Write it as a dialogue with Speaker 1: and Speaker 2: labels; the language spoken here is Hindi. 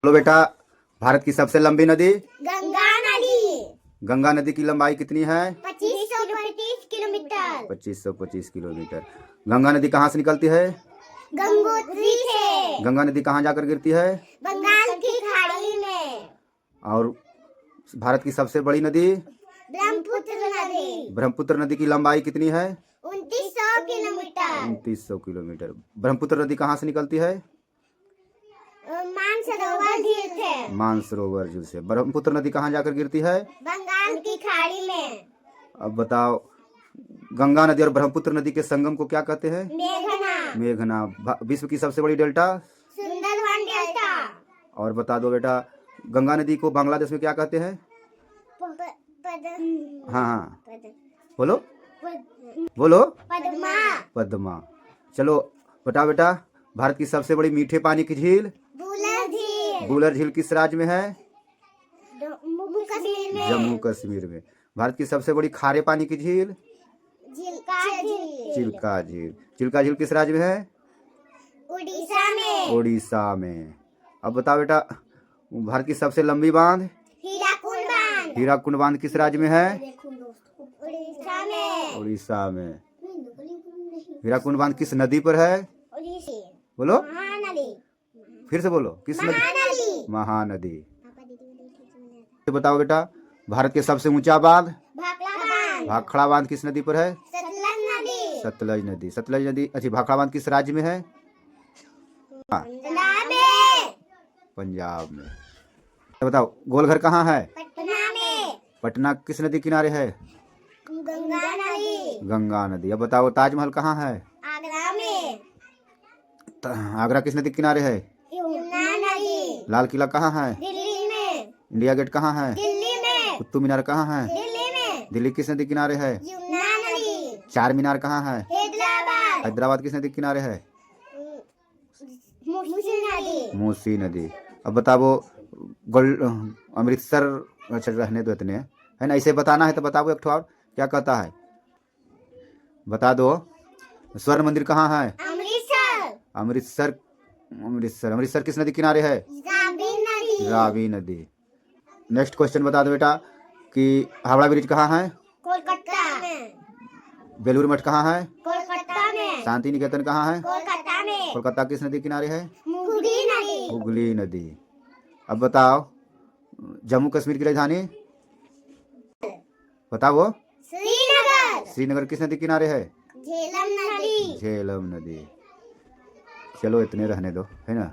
Speaker 1: बोलो बेटा, भारत की सबसे लंबी नदी?
Speaker 2: गंगा नदी।
Speaker 1: गंगा नदी की लंबाई कितनी है?
Speaker 2: 2525 किलोमीटर।
Speaker 1: 2525 किलोमीटर। गंगा नदी कहाँ से निकलती है?
Speaker 2: गंगोत्री से।
Speaker 1: गंगा नदी कहाँ जाकर गिरती है?
Speaker 2: बंगाल की खाड़ी में।
Speaker 1: और भारत की सबसे बड़ी नदी?
Speaker 2: ब्रह्मपुत्र नदी।
Speaker 1: ब्रह्मपुत्र नदी की लंबाई कितनी है?
Speaker 2: 2900 किलोमीटर।
Speaker 1: 2900 किलोमीटर। ब्रह्मपुत्र नदी कहाँ से निकलती है?
Speaker 2: मानसरोवर झील से।
Speaker 1: मानसरोवर झील से। ब्रह्मपुत्र नदी कहाँ जाकर गिरती है?
Speaker 2: बंगाल की खाड़ी में।
Speaker 1: अब बताओ, गंगा नदी और ब्रह्मपुत्र नदी के संगम को क्या कहते हैं?
Speaker 2: मेघना।
Speaker 1: मेघना। विश्व की सबसे बड़ी डेल्टा?
Speaker 2: सुंदरवन डेल्टा।
Speaker 1: और बता दो बेटा, गंगा नदी को बांग्लादेश में क्या कहते हैं? हाँ, बोलो बोलो।
Speaker 2: पद्मा।
Speaker 1: पद्मा। चलो बताओ बेटा, भारत की सबसे बड़ी मीठे पानी की झील?
Speaker 2: बुलर झील।
Speaker 1: बुलर झील किस राज्य में है?
Speaker 2: जम्मू कश्मीर में।
Speaker 1: जम्मू कश्मीर में। भारत की सबसे बड़ी खारे पानी की झील?
Speaker 2: चिल्का झील।
Speaker 1: चिल्का झील। चिल्का झील किस राज्य में है?
Speaker 2: उड़ीसा में।
Speaker 1: उड़ीसा में। अब बताओ बेटा, भारत की सबसे लंबी बांध?
Speaker 2: हीराकुंड बांध।
Speaker 1: हीराकुंड बांध किस राज्य में है?
Speaker 2: उड़ीसा में।
Speaker 1: उड़ीसा में। हीराकुंड बांध किस नदी पर है?
Speaker 2: उड़ीसा।
Speaker 1: बोलो,
Speaker 2: महानदी।
Speaker 1: फिर से बोलो, किस नदी?
Speaker 2: महानदी।
Speaker 1: महानदी। तो बताओ बेटा, भारत के सबसे ऊंचा बांध?
Speaker 2: भाखड़ा बांध।
Speaker 1: भाखड़ा बांध किस नदी पर है?
Speaker 2: सतलज नदी।
Speaker 1: सतलज नदी। सतलज नदी, अच्छा, भाखड़ा बांध किस राज्य में है?
Speaker 2: पंजाब में।
Speaker 1: पंजाब में। तो बताओ, गोलघर कहाँ है?
Speaker 2: पटना में।
Speaker 1: पटना किस नदी किनारे है?
Speaker 2: गंगा नदी।
Speaker 1: गंगा नदी। अब बताओ, ताजमहल कहाँ है?
Speaker 2: आगरा में।
Speaker 1: आगरा किस नदी किनारे है?
Speaker 2: यमुना नदी।
Speaker 1: लाल किला कहाँ है?
Speaker 2: दिल्ली में।
Speaker 1: इंडिया गेट कहाँ है?
Speaker 2: दिल्ली में।
Speaker 1: कुतुब मीनार कहाँ है?
Speaker 2: दिल्ली में।
Speaker 1: दिल्ली किस नदी किनारे है?
Speaker 2: यमुना नदी।
Speaker 1: चार मीनार कहाँ है?
Speaker 2: हैदराबाद।
Speaker 1: हैदराबाद किस नदी किनारे है?
Speaker 2: मूसी नदी।
Speaker 1: मूसी नदी। अब बताओ, अमृतसर, अच्छा रहने दो इतने, है ना, इसे बताना है तो बताओ एक ठो और, क्या कहता है बता दो। स्वर्ण मंदिर कहाँ है?
Speaker 2: अमृतसर।
Speaker 1: अमृतसर। अमृतसर। अमृतसर किस नदी किनारे है?
Speaker 2: रावी नदी।
Speaker 1: रावी नदी। नेक्स्ट क्वेश्चन बता दो बेटा कि हावड़ा ब्रिज कहाँ है?
Speaker 2: कोलकाता में।
Speaker 1: बेलूर मठ कहाँ है?
Speaker 2: कोलकाता में।
Speaker 1: शांति निकेतन कहाँ है?
Speaker 2: कोलकाता में।
Speaker 1: कोलकाता किस नदी किनारे है?
Speaker 2: हुगली नदी।
Speaker 1: हुगली नदी। अब बताओ, जम्मू कश्मीर की राजधानी बताओ वो?
Speaker 2: श्रीनगर।
Speaker 1: श्रीनगर किस नदी किनारे है?
Speaker 2: झेलम नदी।
Speaker 1: झेलम नदी। चलो इतने रहने दो, है ना।